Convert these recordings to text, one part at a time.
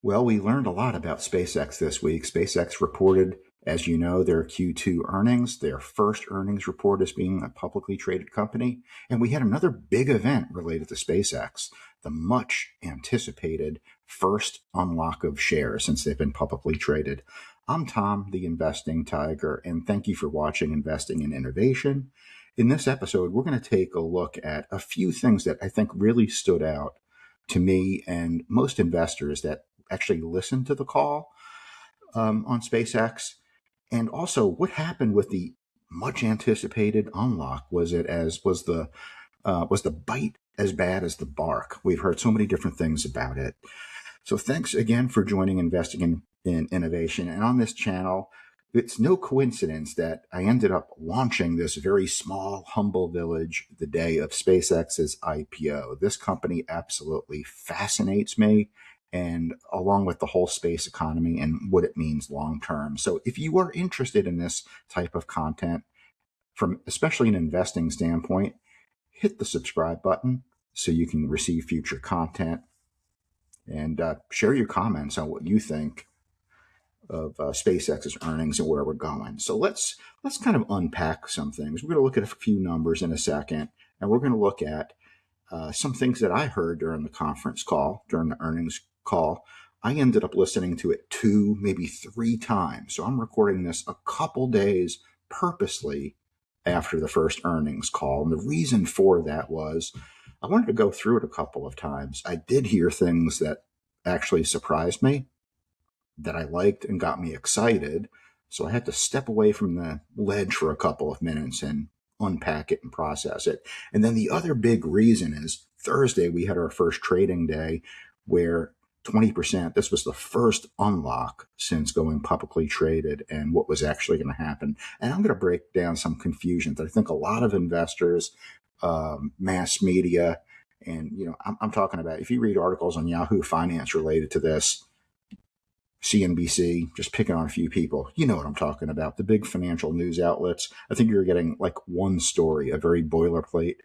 Well, we learned a lot about SpaceX this week. SpaceX reported, as you know, their Q2 earnings, their first earnings report as being a publicly traded company. And we had another big event related to SpaceX, the much anticipated first unlock of shares since they've been publicly traded. I'm Tom, the Investing Tiger, and thank you for watching Investing in Innovation. In this episode, we're going to take a look at a few things that I think really stood out to me and most investors that actually listened to the call on SpaceX, and also what happened with the much anticipated unlock. Was the bite as bad as the bark? We've heard so many different things about it. So thanks again for joining Investing in Innovation. And on this channel, it's no coincidence that I ended up launching this very small, humble village the day of SpaceX's IPO. This company absolutely fascinates me, and along with the whole space economy and what it means long term. So if you are interested in this type of content, from especially an investing standpoint, hit the subscribe button so you can receive future content, and share your comments on what you think of SpaceX's earnings and where we're going. So let's kind of unpack some things. We're going to look at a few numbers in a second, and we're going to look at some things that I heard during the conference call, during the earnings call. I ended up listening to it 2, maybe 3 times. So I'm recording this a couple days purposely after the first earnings call. And the reason for that was I wanted to go through it a couple of times. I did hear things that actually surprised me, that I liked and got me excited. So I had to step away from the ledge for a couple of minutes and unpack it and process it. And then the other big reason is Thursday, we had our first trading day where 20%, this was the first unlock since going publicly traded and what was actually going to happen. And I'm going to break down some confusion that I think a lot of investors, mass media, and, I'm talking about, if you read articles on Yahoo Finance related to this, CNBC, just picking on a few people, you know what I'm talking about, the big financial news outlets. I think you're getting like one story, a very boilerplate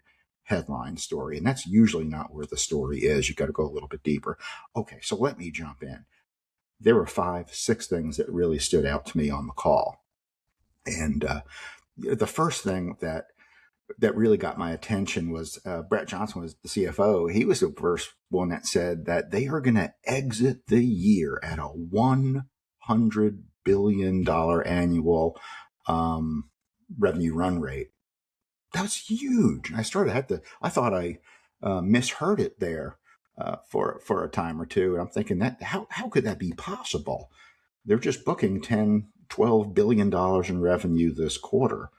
headline story, and that's usually not where the story is. You got to go a little bit deeper. Okay, so let me jump in. There were 5, 6 things that really stood out to me on the call. And the first thing that really got my attention was Brett Johnson was the CFO. He was the first one that said that they are going to exit the year at a $100 billion annual revenue run rate. That's huge. I thought I misheard it there for a time or two. And I'm thinking that how could that be possible? They're just booking $10-12 billion in revenue this quarter.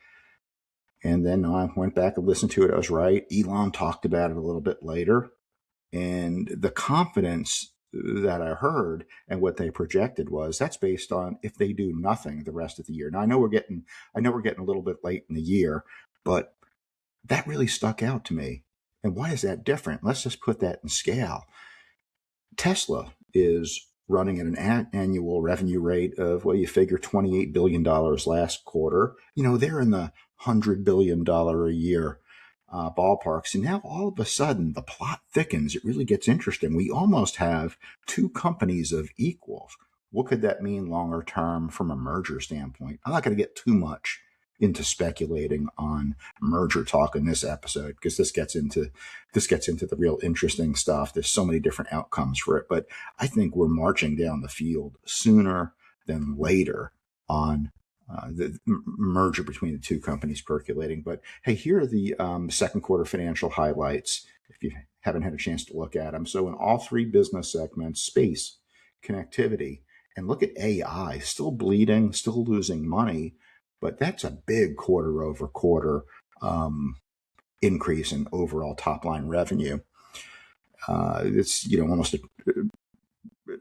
And then I went back and listened to it. I was right. Elon talked about it a little bit later. And the confidence that I heard and what they projected was that's based on if they do nothing the rest of the year. Now I know we're getting a little bit late in the year, but that really stuck out to me. And why is that different? Let's just put that in scale. Tesla is running at an annual revenue rate of, well, you figure $28 billion last quarter. They're in the $100 billion a year ballparks. And now all of a sudden the plot thickens. It really gets interesting. We almost have 2 companies of equals. What could that mean longer term from a merger standpoint? I'm not going to get too much into speculating on merger talk in this episode, because this gets into the real interesting stuff. There's so many different outcomes for it, but I think we're marching down the field sooner than later on the merger between the 2 companies percolating. But hey, here are the second quarter financial highlights if you haven't had a chance to look at them. So in all 3 business segments, space, connectivity, and look at AI, still bleeding, still losing money, but that's a big quarter over quarter increase in overall top line revenue. It's almost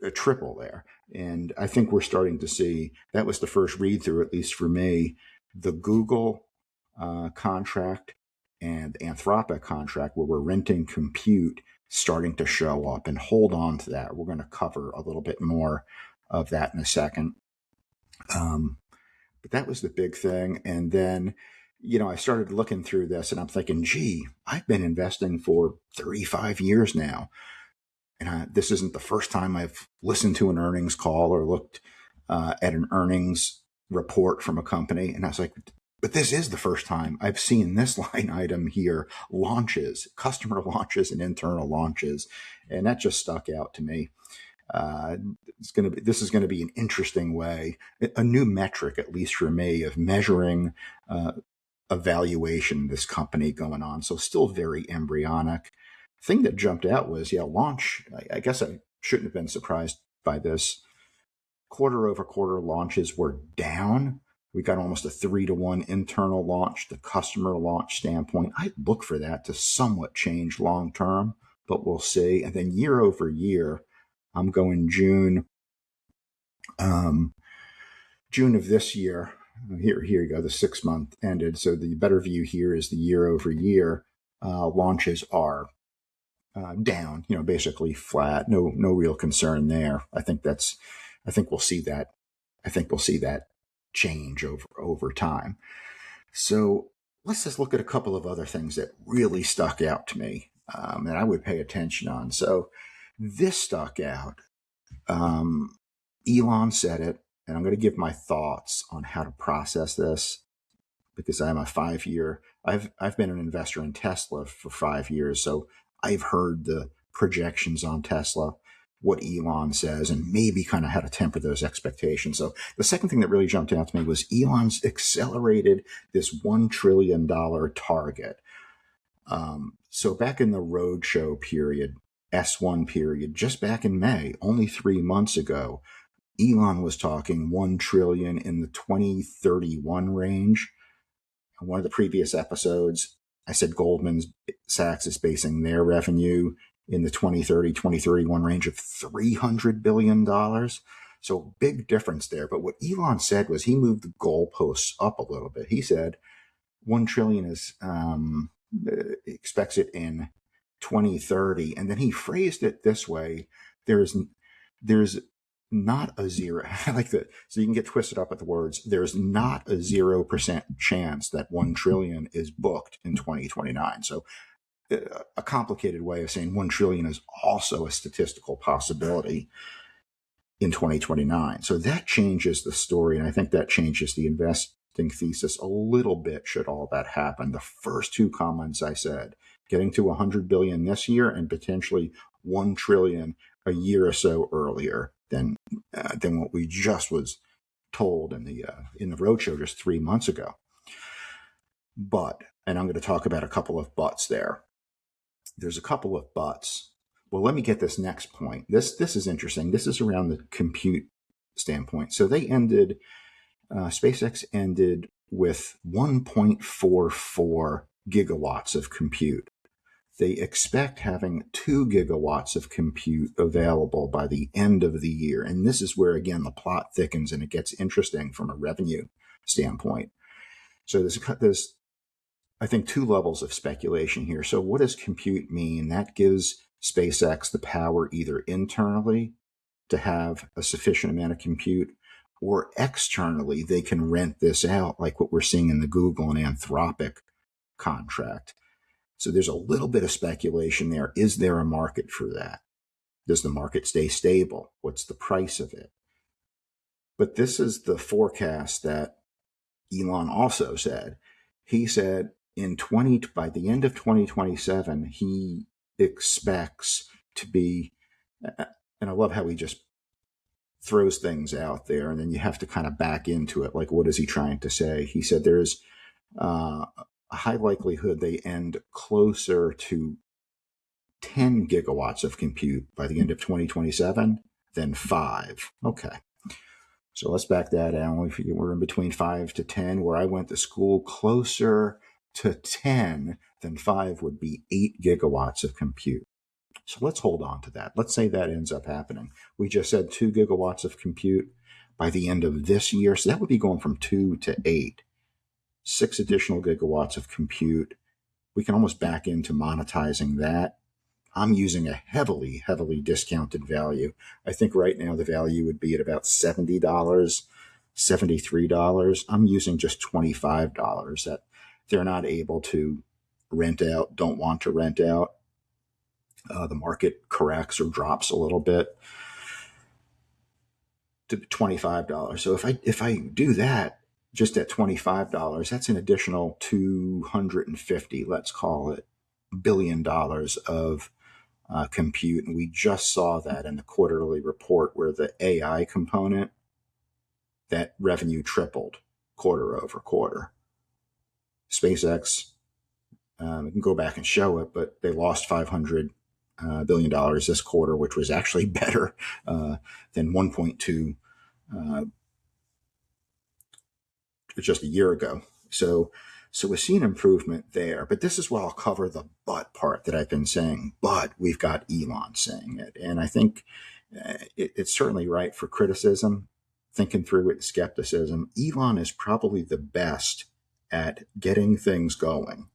a triple there. And I think we're starting to see, that was the first read through, at least for me, the Google contract and the Anthropic contract where we're renting compute starting to show up, and hold on to that. We're going to cover a little bit more of that in a second. But that was the big thing. And then, I started looking through this and I'm thinking, gee, I've been investing for 35 years now. And this isn't the first time I've listened to an earnings call or looked at an earnings report from a company. And I was like, but this is the first time I've seen this line item here, launches, customer launches and internal launches. And that just stuck out to me. This is going to be an interesting way, a new metric, at least for me, of measuring evaluation of this company going on. So still very embryonic. Thing that jumped out was, launch. I guess I shouldn't have been surprised by this. Quarter over quarter launches were down. We got almost a 3-to-1 internal launch, the customer launch standpoint. I look for that to somewhat change long term, but we'll see. And then year over year, I'm going June of this year. Here you go. The 6-month ended. So the better view here is the year over year. Launches are down, basically flat. No real concern there. I think we'll see that. I think we'll see that change over time. So let's just look at a couple of other things that really stuck out to me that I would pay attention on. So this stuck out. Elon said it, and I'm going to give my thoughts on how to process this because I'm a 5-year. I've been an investor in Tesla for 5 years, so I've heard the projections on Tesla, what Elon says, and maybe kind of how to temper those expectations. So the second thing that really jumped out to me was Elon's accelerated this $1 trillion target. So back in the roadshow period, S1 period, just back in May, only 3 months ago, Elon was talking 1 trillion in the 2031 range. On one of the previous episodes, I said Goldman Sachs is basing their revenue in the 2030-2031 range of $300 billion. So big difference there. But what Elon said was he moved the goalposts up a little bit. He said 1 trillion is expects it in 2030. And then he phrased it this way. There's not a zero. I like that. So you can get twisted up with the words. There's not a 0% chance that 1 trillion is booked in 2029. So a complicated way of saying 1 trillion is also a statistical possibility in 2029. So that changes the story. And I think that changes the investing thesis a little bit should all that happen. The first two comments I said, getting to 100 billion this year and potentially 1 trillion a year or so earlier than what we just was told in the roadshow just 3 months ago. But, and I'm going to talk about a couple of buts there. There's a couple of buts. Well, let me get this next point. This is interesting. This is around the compute standpoint. So they ended, SpaceX ended with 1.44 gigawatts of compute. They expect having 2 gigawatts of compute available by the end of the year. And this is where, again, the plot thickens and it gets interesting from a revenue standpoint. So there's I think, 2 levels of speculation here. So what does compute mean? That gives SpaceX the power either internally to have a sufficient amount of compute, or externally, they can rent this out like what we're seeing in the Google and Anthropic contract. So there's a little bit of speculation there. Is there a market for that? Does the market stay stable? What's the price of it? But this is the forecast that Elon also said. He said by the end of 2027, he expects to be, and I love how he just throws things out there, and then you have to kind of back into it. Like, what is he trying to say? He said there's a high likelihood they end closer to 10 gigawatts of compute by the end of 2027 than 5. Okay. So let's back that out. We're in between 5 to 10. Where I went to school, closer to 10 than 5 would be 8 gigawatts of compute. So let's hold on to that. Let's say that ends up happening. We just said 2 gigawatts of compute by the end of this year. So that would be going from 2 to 8. 6 additional gigawatts of compute. We can almost back into monetizing that. I'm using a heavily, heavily discounted value. I think right now the value would be at about $70, $73. I'm using just $25 that they're not able to rent out, don't want to rent out. The market corrects or drops a little bit to $25. So if I do that just at $25, that's an additional 250, let's call it, $1 billion of compute. And we just saw that in the quarterly report where the AI component, that revenue tripled quarter over quarter. SpaceX, we can go back and show it, but they lost $500 billion this quarter, which was actually better than 1.2 just a year ago. So we've seen improvement there, but this is where I'll cover the but part that I've been saying. But we've got Elon saying it, and I think it's certainly right for criticism, thinking through it, skepticism. Elon is probably the best at getting things going.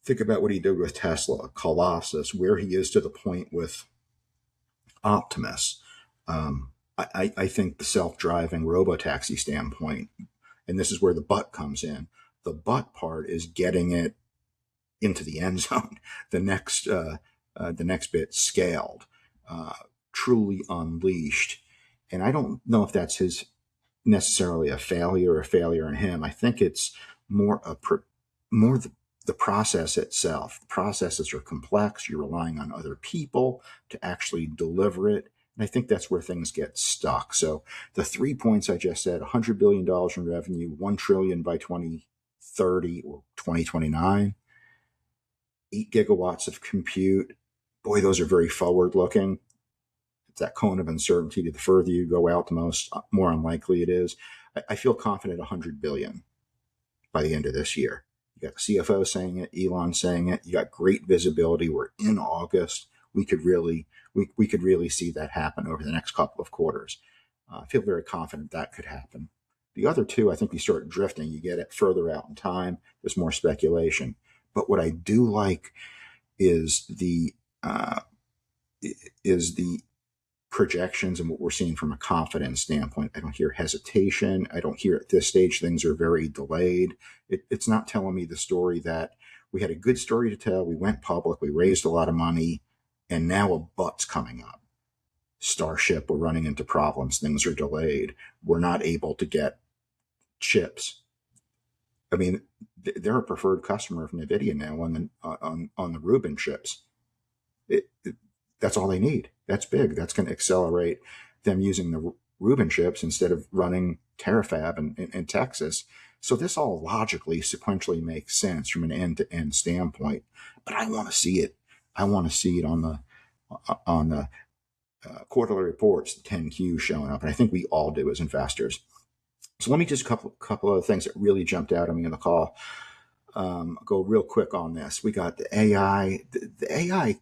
Think about what he did with Tesla, Colossus, where he is to the point with Optimus. I think the self-driving robotaxi standpoint, and this is where the but comes in. The but part is getting it into the end zone. The next bit scaled, truly unleashed, and I don't know if that's his necessarily a failure in him. I think it's more the process itself. The processes are complex. You're relying on other people to actually deliver it. And I think that's where things get stuck. So the 3 points I just said, $100 billion in revenue, $1 trillion by 2030 or 2029, 8 gigawatts of compute. Boy, those are very forward looking. It's that cone of uncertainty. The further you go out, the more unlikely it is. I feel confident 100 billion by the end of this year. You got the CFO saying it, Elon saying it. You got great visibility. We're in August. We could really see that happen over the next couple of quarters. I feel very confident that could happen. The other two, I think we start drifting. You get it further out in time. There's more speculation. But what I do like is the projections and what we're seeing from a confidence standpoint. I don't hear hesitation. I don't hear at this stage things are very delayed. It's not telling me the story that we had a good story to tell. We went public. We raised a lot of money. And now a but's coming up. Starship, we're running into problems. Things are delayed. We're not able to get chips. I mean, they're a preferred customer of NVIDIA now on the Rubin chips. That's all they need. That's big. That's going to accelerate them using the Rubin chips instead of running Terafab in Texas. So this all logically, sequentially makes sense from an end-to-end standpoint. But I want to see it. I want to see it on the quarterly reports, the 10Q showing up, and I think we all do as investors. So let me just couple of things that really jumped out at me in the call. Go real quick on this. We got the AI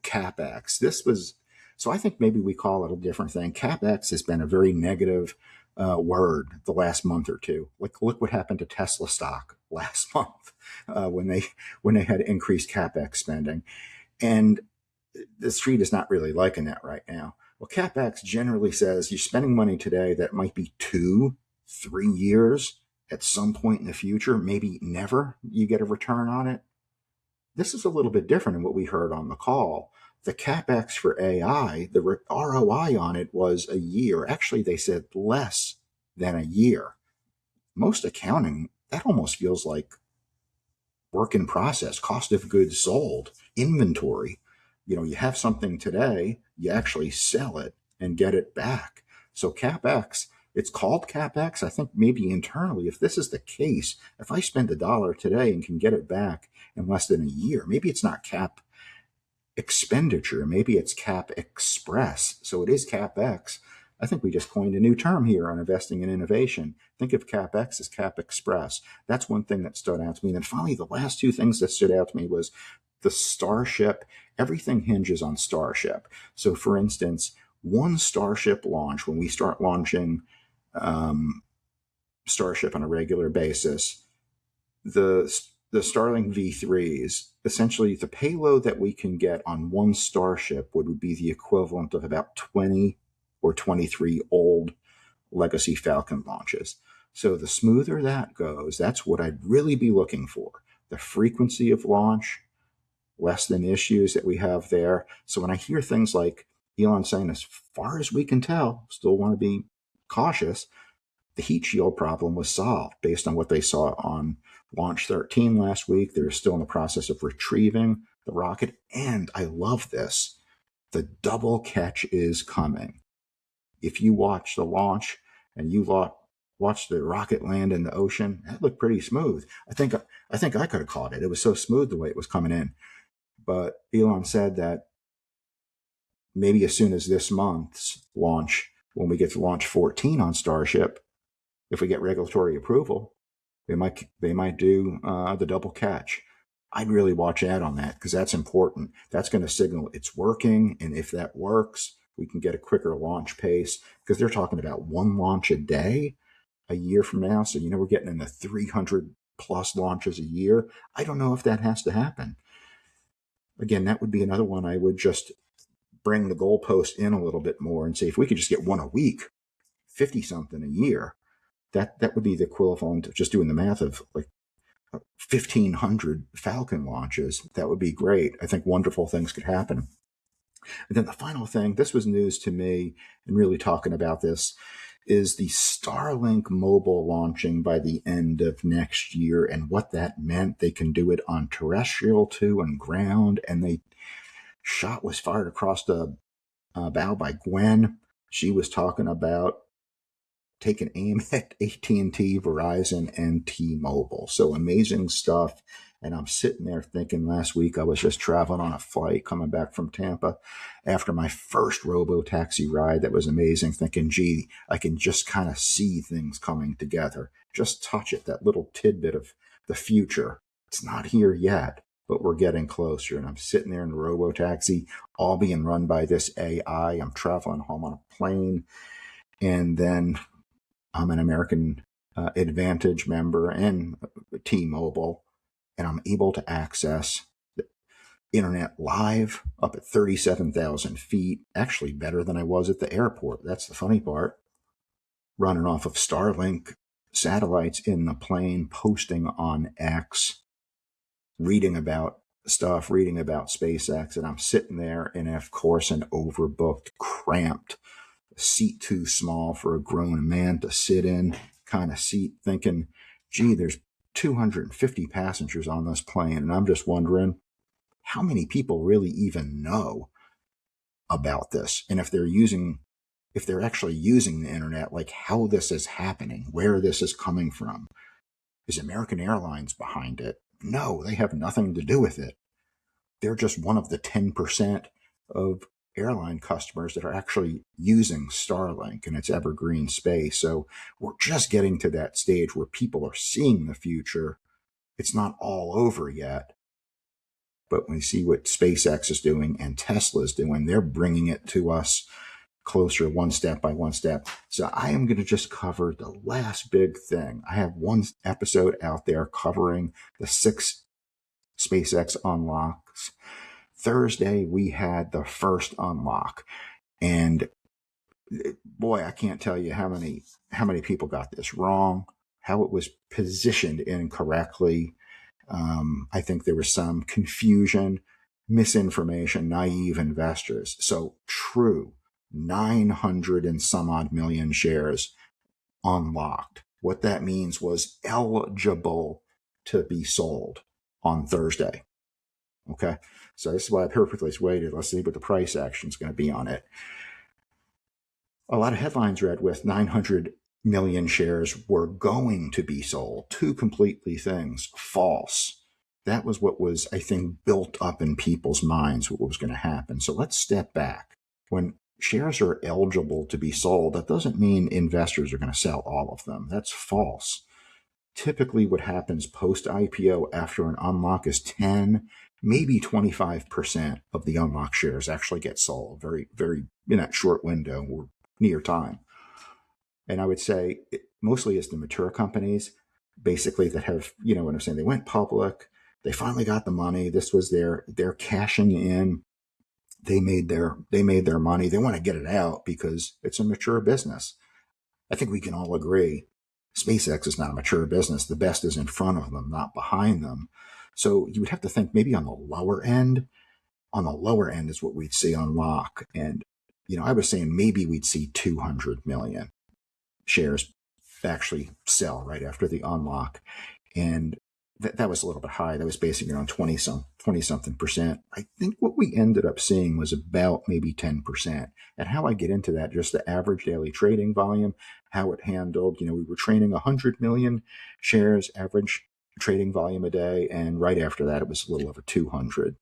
capex. So I think maybe we call it a different thing. Capex has been a very negative word the last month or two. Look what happened to Tesla stock last month when they had increased capex spending. And the street is not really liking that right now. Well, CapEx generally says you're spending money today that might be 2-3 years at some point in the future, maybe never you get a return on it. This is a little bit different than what we heard on the call. The CapEx for AI, the ROI on it was a year. Actually, they said less than a year. Most accounting, that almost feels like work in process, cost of goods sold, inventory. You have something today, you actually sell it and get it back. So CapEx, it's called CapEx. I think maybe internally, if this is the case, if I spend $1 today and can get it back in less than a year, maybe it's not cap expenditure, maybe it's cap express. So it is CapEx. I think we just coined a new term here on investing in innovation. Think of CapEx as Cap Express. That's one thing that stood out to me. And then finally, the last two things that stood out to me was the Starship. Everything hinges on Starship. So for instance, one Starship launch, when we start launching Starship on a regular basis, the Starlink V3s, essentially the payload that we can get on one Starship would be the equivalent of about 20 or 23 old legacy Falcon launches. So the smoother that goes, that's what I'd really be looking for. The frequency of launch, less than issues that we have there. So when I hear things like Elon saying, as far as we can tell, still want to be cautious, the heat shield problem was solved based on what they saw on Launch 13 last week. They're still in the process of retrieving the rocket. And I love this. The double catch is coming. If you watch the launch and you watch the rocket land in the ocean, that looked pretty smooth. I think I could have caught it. It was so smooth the way it was coming in. But Elon said that maybe as soon as this month's launch, when we get to launch 14 on Starship, if we get regulatory approval, they might do the double catch. I'd really watch out on that because that's important. That's going to signal it's working, and if that works, we can get a quicker launch pace because they're talking about one launch a day a year from now. So we're getting in the 300 plus launches a year. I don't know if that has to happen. Again, that would be another one I would just bring the goalpost in a little bit more and say if we could just get one a week, 50 something a year, that would be the equivalent of just doing the math of like 1,500 Falcon launches. That would be great. I think wonderful things could happen. And then the final thing, this was news to me, and really talking about this, is the Starlink mobile launching by the end of next year and what that meant. They can do it on terrestrial too and ground. And the shot was fired across the bow by Gwen. She was talking about taking aim at AT&T, Verizon, and T-Mobile. So amazing stuff. And I'm sitting there thinking, last week I was just traveling on a flight coming back from Tampa after my first robo-taxi ride. That was amazing, thinking, gee, I can just kind of see things coming together. Just touch it, that little tidbit of the future. It's not here yet, but we're getting closer. And I'm sitting there in the robo-taxi, all being run by this AI. I'm traveling home on a plane. And then I'm an American Advantage member and T-Mobile, and I'm able to access the internet live up at 37,000 feet, actually better than I was at the airport. That's the funny part. Running off of Starlink satellites in the plane, posting on X, reading about stuff, reading about SpaceX, and I'm sitting there in, of course, an overbooked, cramped, seat too small for a grown man to sit in kind of seat, thinking, gee, there's 250 passengers on this plane. And I'm just wondering how many people really even know about this. And if they're actually using the internet, like how this is happening, where this is coming from. Is American Airlines behind it? No, they have nothing to do with it. They're just one of the 10% of airline customers that are actually using Starlink and its evergreen space. So we're just getting to that stage where people are seeing the future. It's not all over yet, but when we see what SpaceX is doing and Tesla is doing, they're bringing it to us closer, one step by one step. So I am going to just cover the last big thing. I have one episode out there covering the 6 SpaceX unlocks. Thursday, we had the first unlock. And boy, I can't tell you how many people got this wrong, how it was positioned incorrectly. I think there was some confusion, misinformation, naive investors. So true, 900 and some odd million shares unlocked. What that means was eligible to be sold on Thursday. Okay, so this is why I purposely waited. Let's see what the price action is going to be on it. A lot of headlines read with 900 million shares were going to be sold. Two completely things. False. That was what was, I think, built up in people's minds, what was going to happen. So let's step back. When shares are eligible to be sold, that doesn't mean investors are going to sell all of them. That's false. Typically what happens post-IPO after an unlock is 10, maybe 25% of the unlock shares actually get sold very, very in that short window or near time. And I would say mostly it's the mature companies, basically, that have, what I'm saying, they went public, they finally got the money. This was they're cashing in. They made their money. They want to get it out because it's a mature business. I think we can all agree SpaceX is not a mature business. The best is in front of them, not behind them. So you would have to think maybe on the lower end. On the lower end is what we'd see unlock. And, I was saying maybe we'd see 200 million shares actually sell right after the unlock. And that was a little bit high. That was basically around 20 something percent. I think what we ended up seeing was about maybe 10%. And how I get into that, just the average daily trading volume, how it handled, we were trading 100 million shares average trading volume a day. And right after that, it was a little over 200.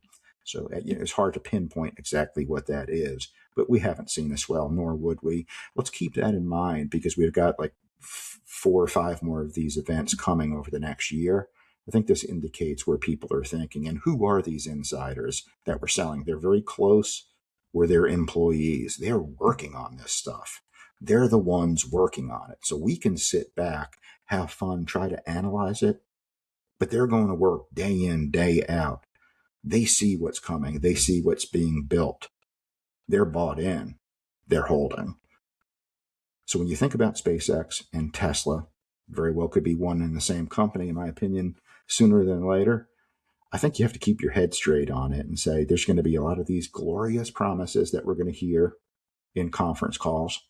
So it's hard to pinpoint exactly what that is, but we haven't seen a swell, nor would we. Let's keep that in mind because we've got like 4 or 5 more of these events coming over the next year. I think this indicates where people are thinking. And who are these insiders that we're selling? They're very close, or they're employees. They're working on this stuff. They're the ones working on it. So we can sit back, have fun, try to analyze it, but they're going to work day in, day out. They see what's coming. They see what's being built. They're bought in. They're holding. So when you think about SpaceX and Tesla, very well could be one and the same company, in my opinion, sooner than later. I think you have to keep your head straight on it and say there's going to be a lot of these glorious promises that we're going to hear in conference calls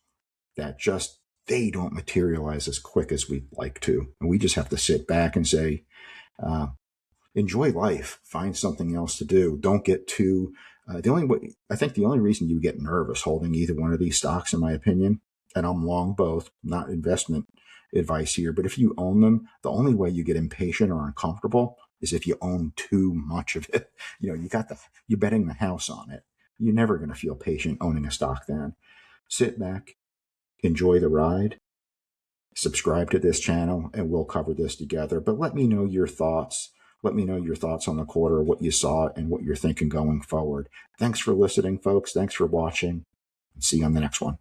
that just they don't materialize as quick as we'd like to. And we just have to sit back and say, enjoy life, find something else to do. Don't get too, the only reason you get nervous holding either one of these stocks, in my opinion, and I'm long both, not investment advice here, but if you own them, the only way you get impatient or uncomfortable is if you own too much of it. You're betting the house on it. You're never going to feel patient owning a stock then. Sit back, enjoy the ride, subscribe to this channel, and we'll cover this together. But let me know your thoughts. Let me know your thoughts on the quarter, what you saw, and what you're thinking going forward. Thanks for listening, folks. Thanks for watching. See you on the next one.